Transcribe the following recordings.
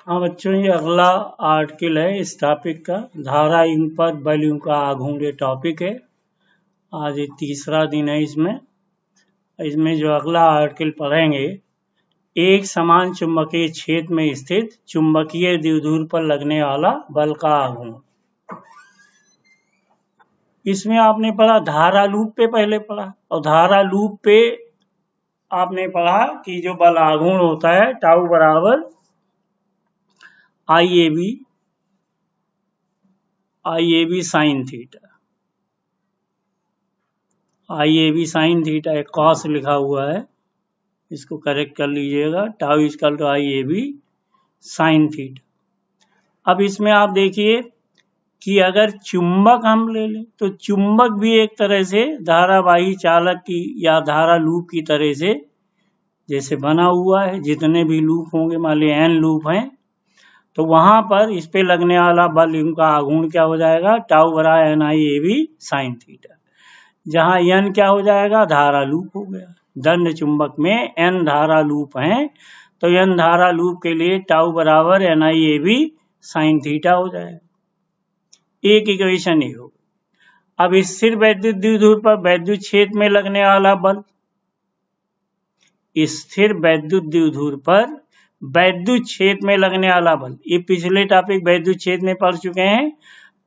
हाँ बच्चों, ये अगला आर्टिकल है इस टॉपिक का। धारा इन पर बल का आघूर्ण ये टॉपिक है। आज ये तीसरा दिन है। इसमें जो अगला आर्टिकल पढ़ेंगे, एक समान चुंबकीय क्षेत्र में स्थित चुंबकीय द्विध्रुव पर लगने वाला बल का आघूर्ण। इसमें आपने पढ़ा धारा लूप पे, पहले पढ़ा, और धारा लूप पे आपने पढ़ा कि जो बल आघूर्ण होता है टाउ बराबर IAB sine theta. IAB sine theta एक कॉस लिखा हुआ है, इसको करेक्ट कर लीजिएगा। Tau equal to IAB sine theta. अब इसमें आप देखिए कि अगर चुंबक हम ले लें तो चुंबक भी एक तरह से धारावाही चालक की या धारा लूप की तरह से जैसे बना हुआ है। जितने भी लूप होंगे, मान लीजिए n लूप हैं, तो वहां पर इस पे लगने वाला बल इनका आघूर्ण क्या हो जाएगा, टाउ बराबर NIAB साइन थीटा। जहां n क्या हो जाएगा, धारा लूप हो गया। दंड चुंबक में n धारा लूप हैं, तो n धारा लूप के लिए टाउ बराबर NIAB साइन थीटा हो जाएगा। एक इक्वेशन ही हो। अब स्थिर वैद्युत द्विध्रुव पर वैद्युत क्षेत्र में लगने वाला बल, स्थिर वैद्युत द्विध्रुव पर वैद्युत क्षेत्र में लगने वाला बल, ये पिछले टॉपिक वैद्युत क्षेत्र में पढ़ चुके हैं।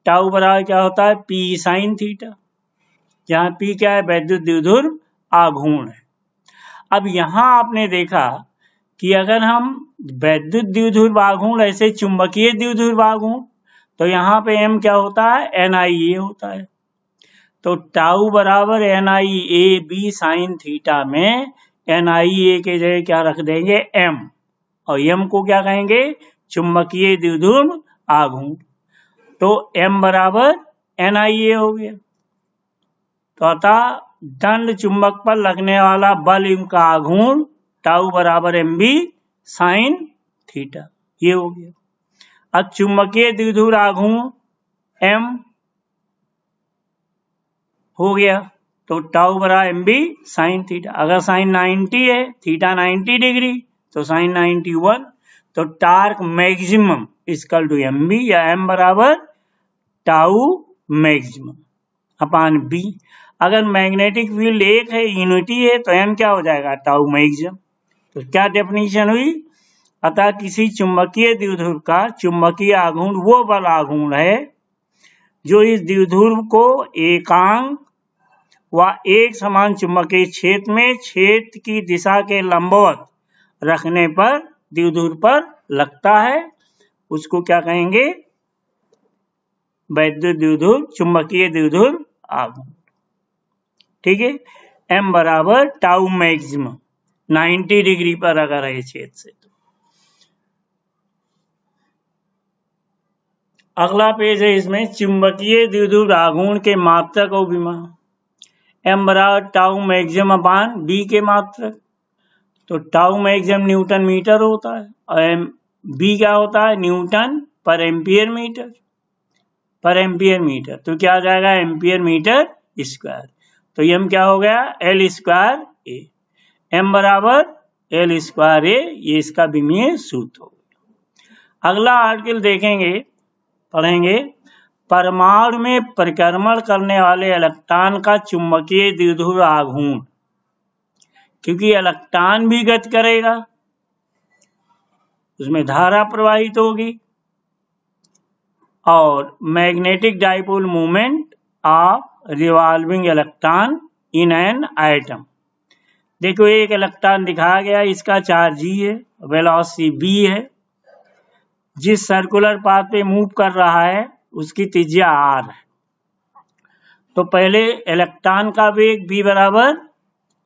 टाउ बराबर क्या होता है, P साइन थीटा, जहां P क्या है, वैद्युत द्विध्रुव आघूर्ण है। अब यहां आपने देखा कि अगर हम वैद्युत द्विध्रुव आघूर्ण ऐसे चुंबकीय द्विध्रुव आघूर्ण, तो यहाँ पे M क्या होता है, NIA होता है। तो टाउ बराबर NIAB साइन थीटा में NIA के जगह क्या रख देंगे, M, और M को क्या कहेंगे, चुंबकीय द्विध्रुव आघूर्ण। तो M बराबर NIA हो गया। तो अतः दंड चुंबक पर लगने वाला बल इनका आघूर्ण टाउ बराबर MB साइन थीटा, ये हो गया। अब चुंबकीय द्विध्रुव आघूर्ण M हो गया, तो टाउ बराबर MB साइन थीटा। अगर साइन 90 है, थीटा 90 डिग्री, तो साइन 91, तो torque maximum equal to MB, या M बराबर टाउ मैक्सिमम अपान B। अगर मैग्नेटिक फील्ड एक है, यूनिटी है, तो M क्या हो जाएगा, टाउ मैक्सिमम। तो क्या डेफिनेशन हुई, अतः किसी चुंबकीय द्विध्रुव का चुंबकीय आघूर्ण वो बल आघूर्ण है जो इस द्विध्रुव को एकांक व एक समान चुंबकीय क्षेत्र में क्षेत्र की दिशा के लंबवत रखने पर द्विध्रुव पर लगता है। उसको क्या कहेंगे, वैद्युत द्विध्रुव, चुंबकीय द्विध्रुव आघूर्ण। ठीक है। M बराबर टाउ मैक्सिमम 90 डिग्री पर अगर है क्षेत्र से। अगला पेज है, इसमें चुंबकीय द्विध्रुव आघूर्ण के मात्रक और विमान। M बराबर टाउ मैक्सिमम अपान B के मात्रक। तो टाउ मैक्सिमम न्यूटन मीटर होता है, और B क्या होता है, न्यूटन पर एम्पियर मीटर, पर एम्पियर मीटर। तो क्या आ जाएगा, एम्पियर मीटर स्क्वायर। तो M क्या हो गया, L स्क्वायर A। M बराबर L स्क्वायर A, ये इसका विमीय सूत्र हो गया। अगला आर्टिकल देखेंगे, पढ़ेंगे, परमाणु में परिक्रमण करने वाले इलेक्ट्रॉन का चुंबकीय द्विध्रुव आघूर्ण। क्योंकि इलेक्ट्रॉन भी गति करेगा, उसमें धारा प्रवाहित होगी, और magnetic dipole movement of revolving electron in an atom. देखो एक इलेक्ट्रॉन दिखाया गया, इसका चार्ज G है, वेलोसिटी B है, जिस सर्कुलर पाथ पे मूव कर रहा है उसकी त्रिज्या R है। तो पहले इलेक्ट्रॉन का वेग B बराबर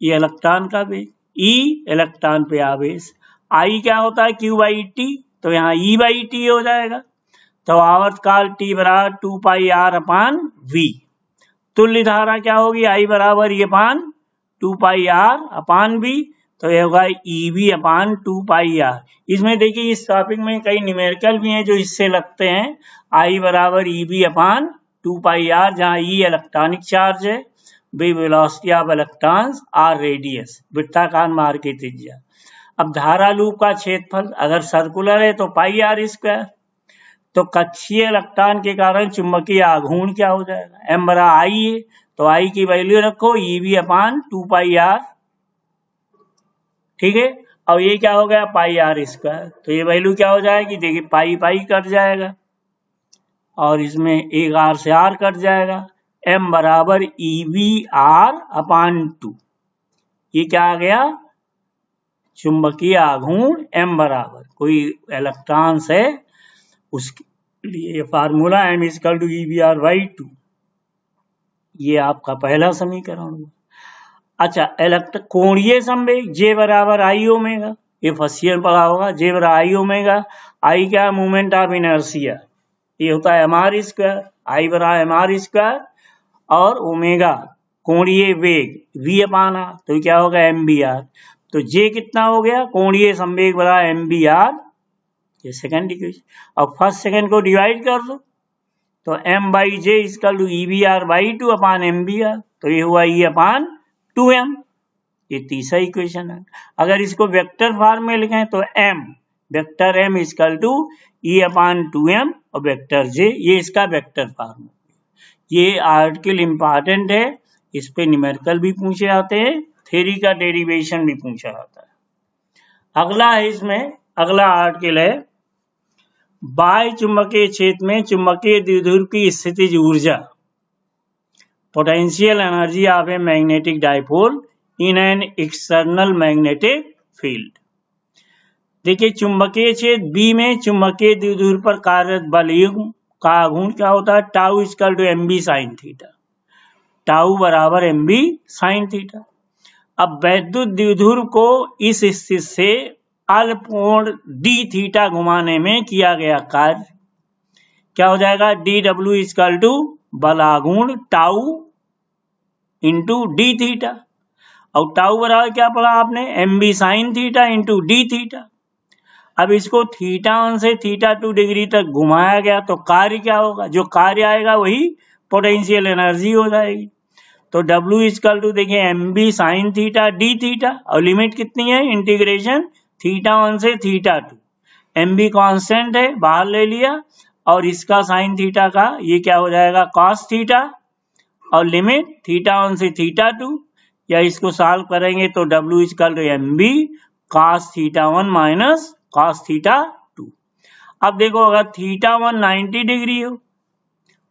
ये इलेक्ट्रॉन का वेग, E इलेक्ट्रॉन पे आवेश, I क्या होता है, Q बाई T, तो यहाँ E बाई T हो जाएगा। तो आवर्तकाल T बराबर 2 पाई R अपान V। तुल्य धारा क्या होगी, I बराबर ये अपान 2 पाई R अपान V, तो ये होगा EV अपान 2 पाई R। इसमें देखिए इस टॉपिक में कई न्यूमेरिकल भी हैं जो इससे लगते हैं। I बराबर EV अपान 2 पाई R, जहाँ E इलेक्ट्रॉनिक चार्ज है, V velocity of electrons, R radius वृत्ताकार मार्ग की त्रिज्या। अब धारा लूप का क्षेत्रफल अगर सर्कुलर है तो पाई आर स्क्वायर, तो कक्षीय इलेक्ट्रॉन के कारण चुंबकीय आघूर्ण क्या हो जाएगा, एम बरा आई है, तो आई की वैल्यू रखो ईवी अपान 2 पाई आर, ठीक है। और ये क्या हो गया, पाई आर स्क्वायर, तो ये वैल्यू क्या हो जाएगी, देखिए पाई पाई कट जाएगा और इसमें एक आर से आर कट जाएगा, एम बराबर ईवी आर अपान 2, ये क्या आ गया, चुंबकीय आघूर्ण एम बराबर कोई इलेक्ट्रॉन से उसके लिए formula m equal to e v r by 2, ये आपका पहला समीकरण हुआ। अच्छा, कोणीय संवेग जे बराबर आई ओमेगा, ये फर्स्ट ईयर पढ़ा होगा, जे बराबर आई ओमेगा, आई क्या मूवमेंट ऑफ इनर्शिया, ये होता है एम आर स्क्वायर, आई बराबर एम आर स्क्वायर और ओमेगा कोणीय वेग वी अपान आर, तो क्या होगा एम बी आर, तो जे कितना हो गया, कोणीय संवेग बराबर एम बी आर, ये सेकंड इक्वेशन, और फर्स्ट सेकंड को डिवाइड कर दो तो m by j equal to e b r by 2 upon m b r, तो ये हुआ ई अपान 2m, ये तीसरा इक्वेशन है। अगर इसको वेक्टर फॉर्म में लिखें तो m vector m equal to e upon 2m और वेक्टर j, ये इसका वेक्टर फॉर्म। ये आर्टिकल इंपॉर्टेंट है, इस पे न्यूमेरिकल भी पूछे जाते हैं, थ्योरी का डेरिवेशन भी पूछा जाता है। अगला है इसमें, अगला आर्टिकल है बाह्य चुंबकीय क्षेत्र में चुंबकीय द्विध्रुव की स्थितिज ऊर्जा, potential energy of a magnetic dipole in an external magnetic field. देखिए चुंबकीय क्षेत्र बी में चुंबकीय द्विध्रुव पर कार्यरत बल का आघूर्ण क्या होता है, tau equal to m b sine theta, tau बराबर एम बी साइन थीटा। अब वैद्युत द्विध्रुव को इस स्थिति से अल्पकोण डी थीटा घुमाने में किया गया कार्य क्या हो जाएगा, डी डब्ल्यू इक्वल टू बल आघूर्ण टाउ इंटू डी थीटा, और टाउ बराबर क्या पढ़ा आपने, m b sine theta into d theta. अब इसको थीटा 1 से थीटा 2 डिग्री तक घुमाया गया तो कार्य क्या होगा, जो कार्य आएगा वही पोटेंशियल एनर्जी हो जाएगी। तो W इक्वल टू देखिए m b sine theta d theta, और लिमिट कितनी है, इंटीग्रेशन थीटा 1 से थीटा 2, एम बी कॉन्स्टेंट है बाहर ले लिया, और इसका साइन थीटा का ये क्या हो जाएगा कॉस थीटा, और लिमिट थीटा 1 से थीटा 2, या इसको सॉल्व करेंगे तो W equal to m b cos theta 1 minus cos theta 2। अब देखो अगर थीटा 1 90 डिग्री हो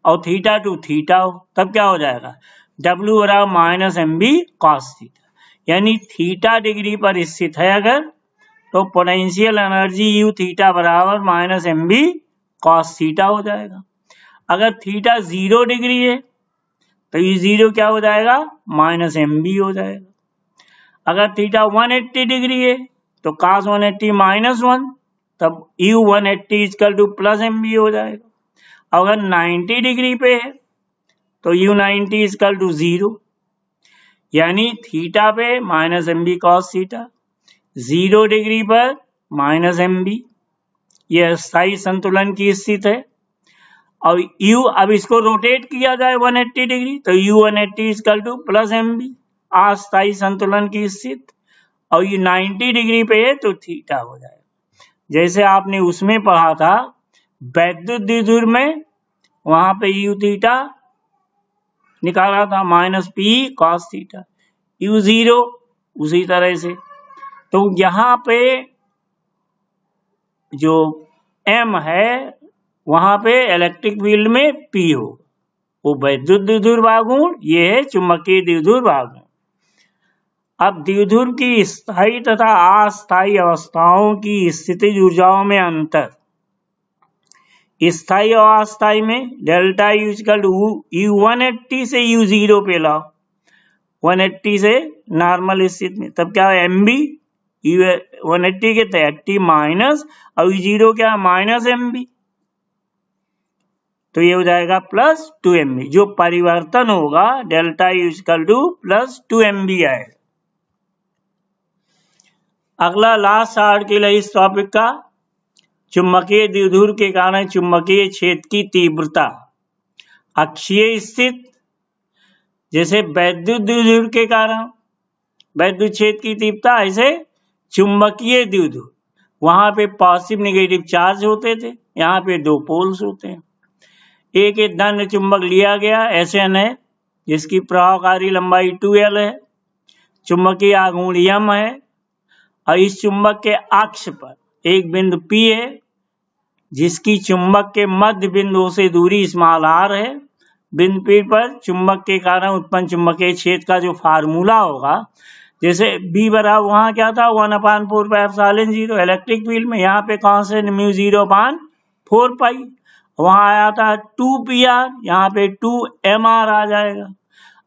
और थीटा 2 थीटा हो, तब क्या हो जाएगा, W बराबर minus m b cos theta, यानी थीटा डिग्री पर स्थित है अगर, तो पोटेंशियल एनर्जी यू थीटा बराबर minus m b cos theta हो जाएगा। अगर थीटा 0 डिग्री है तो ये 0 क्या हो जाएगा, माइनस एम बी हो जाएगा। अगर थीटा 180 डिग्री है तो cos 180 माइनस 1, तब u 180 equal to plus m b हो जाएगा। अगर 90 डिग्री पे है तो यू 90 इक्वल टू 0, यानी थीटा पे minus m b cos theta, 0 degree पर माइनस एम बी, यह स्थायी संतुलन की स्थिति है। और u, अब इसको रोटेट किया जाए 180 डिग्री तो u 180 equal to plus m b, अस्थायी संतुलन की स्थिति, और ये 90 डिग्री पे है तो थीटा हो जाएगा। जैसे आपने उसमें पढ़ा था वैद्युत द्विध्रुव में, वहां पे यू थीटा निकाला था minus P cos theta, you 0 उसी तरह से। तो यहाँ पे जो m है वहां पे इलेक्ट्रिक फील्ड में P हो, वो वैद्युत द्विध्रुव आघूर्ण, ये है चुंबकीय द्विध्रुव आघूर्ण। अब द्विध्रुव की स्थायी तथा अस्थायी अवस्थाओं की स्थितिज ऊर्जाओं में अंतर, स्थायी और अस्थायी में delta u equal to u 180 से यू 0 पे लाओ, 180 से नॉर्मल स्थिति में, तब क्या है एम बी, यू 180 के 30 माइनस और यू 0 क्या माइनस एम बी, तो ये हो जाएगा प्लस 2 एम बी, जो परिवर्तन होगा delta u equal to plus 2 m b आएगा। अगला लास्ट आर्टिकल है इस टॉपिक का, चुंबकीय द्विध्रुव के कारण चुंबकीय क्षेत्र की तीव्रता अक्षीय स्थित, जैसे वैद्युत द्विध्रुव के कारण वैद्युत क्षेत्र की तीव्रता, ऐसे चुंबकीय द्विध्रुव, वहां पे पॉजिटिव नेगेटिव चार्ज होते थे, यहाँ पे दो पोल्स होते हैं। एक धन चुंबक लिया गया Sn है, जिसकी प्रभावकारी लंबाई 2L है, चुंबकीय आघूर्ण m है, और इस चुंबक के अक्ष पर एक बिंदु P है, जिसकी चुंबक के मध्य बिंदु से दूरी स्मॉल r है। बिंदु P पर चुंबक के कारण उत्पन्न चुंबकीय क्षेत्र का जो फार्मूला होगा, जैसे B बराबर वहां क्या था 1/4πε0 इलेक्ट्रिक फील्ड में, यहाँ पे कांस्टेंट μ0/4π, वहां आया था 2pr, यहाँ पे 2mr आ जाएगा,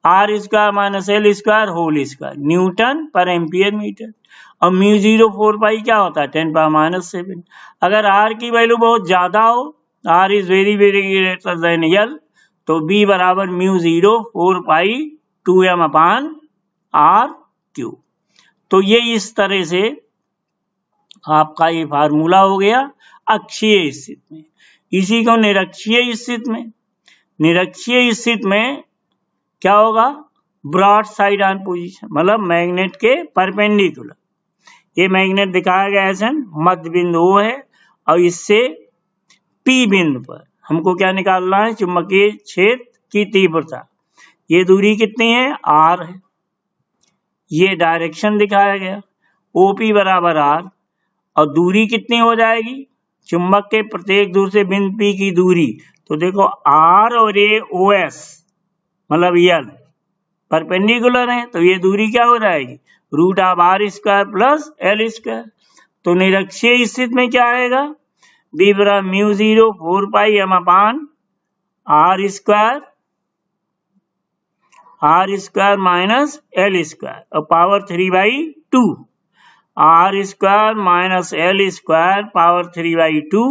r square minus l square whole square newton पर एम्पियर मीटर। और μ0/4π क्या होता है 10⁻⁷। अगर r की वैल्यू बहुत ज्यादा हो, r is very very greater than l, तो b बराबर μ0/4π 2m/r³। तो ये इस तरह से आपका ये फार्मूला हो गया अक्षीय स्थिति में। इसी को निरक्षीय स्थिति में, निरक्षीय स्थिति में क्या होगा, ब्रॉड साइड ऑन पोजीशन, मतलब मैग्नेट के परपेंडिकुलर। ये मैग्नेट दिखाया गया है, मध्य बिंदु O है, और इससे P बिंदु पर हमको क्या निकालना है, चुंबकीय क्षेत्र की तीव्रता। ये दूरी कितनी है, r है। ये डायरेक्शन दिखाया गया, OP बराबर r, और दूरी कितनी हो जाएगी, चुंबक के प्रत्येक दूर से बिंदु P की दूरी, तो देखो r और ये OS मतलब l परपेंडिकुलर है, तो ये दूरी क्या हो जाएगी, √r² प्लस l स्क्वायर। तो निरक्षीय स्थिति में क्या आएगा, b बराबर μ0/4π m/r² माइनस l स्क्वायर, और power 3/2, r² minus l square power 3/2।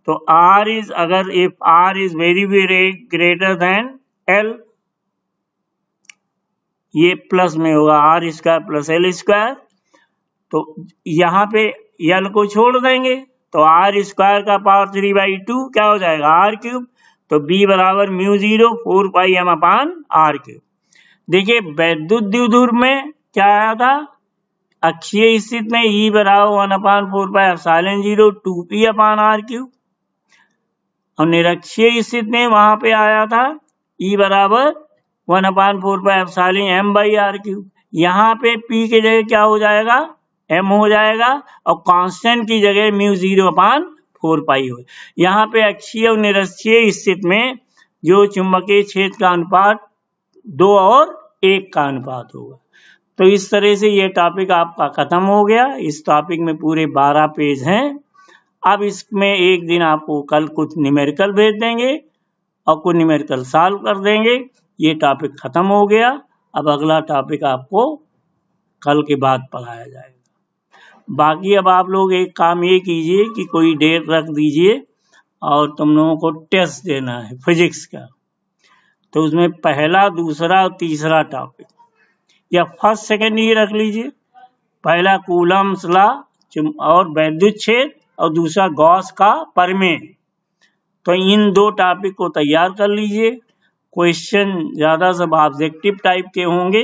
तो r इज, अगर if r is very very greater than l, ये प्लस में होगा r² प्लस l², तो यहाँ पे l को छोड़ देंगे, तो r² का पावर 3/2 क्या हो जाएगा r³। तो b बराबर μ0/4π m/r³। देखिए वैद्युत द्विध्रुव में क्या आया था, अक्षीय स्थिति में E बराबर 1/4πε0 2p/r³, और निरक्षीय स्थिति में वहां पे आया था E बराबर 1/4πε m/r³। पे P की जगह क्या हो जाएगा, m हो जाएगा, और कांस्टेंट की जगह μ0/4π हो। यहाँ पे अक्षीय और निरक्षीय स्थिति में जो चुंबकीय क्षेत्र का अनुपात 2 और 1 का अनुपात होगा। तो इस तरह से ये टॉपिक आपका खत्म हो गया। इस टॉपिक में पूरे 12 पेज हैं। अब इसमें एक दिन आपको कल कुछ न्यूमेरिकल भेज देंगे और कुछ न्यूमेरिकल सॉल्व कर देंगे। ये टॉपिक खत्म हो गया। अब अगला टॉपिक आपको कल के बाद पढ़ाया जाएगा। बाकी अब आप लोग एक काम ये कीजिए कि कोई डेट रख दीजिए और तुम लोगों को टेस्ट देना है फिजिक्स का। तो उसमें पहला, दूसरा और तीसरा टॉपिक या फर्स्ट सेकंड ये रख लीजिए। पहला कूलम्स लॉ और वैद्युत क्षेत्र और दूसरा गॉस का प्रमेय। तो इन 2 टॉपिक को तैयार कर लीजिए। क्वेश्चन ज़्यादा सब ऑब्जेक्टिव टाइप के होंगे।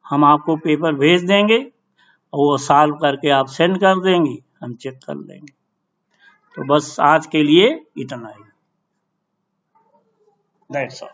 हम आपको पेपर भेज देंगे और वो सॉल्व करके आप सेंड कर देंगे, हम चेक कर लेंगे। तो बस आज के लिए इतना ही। That's all.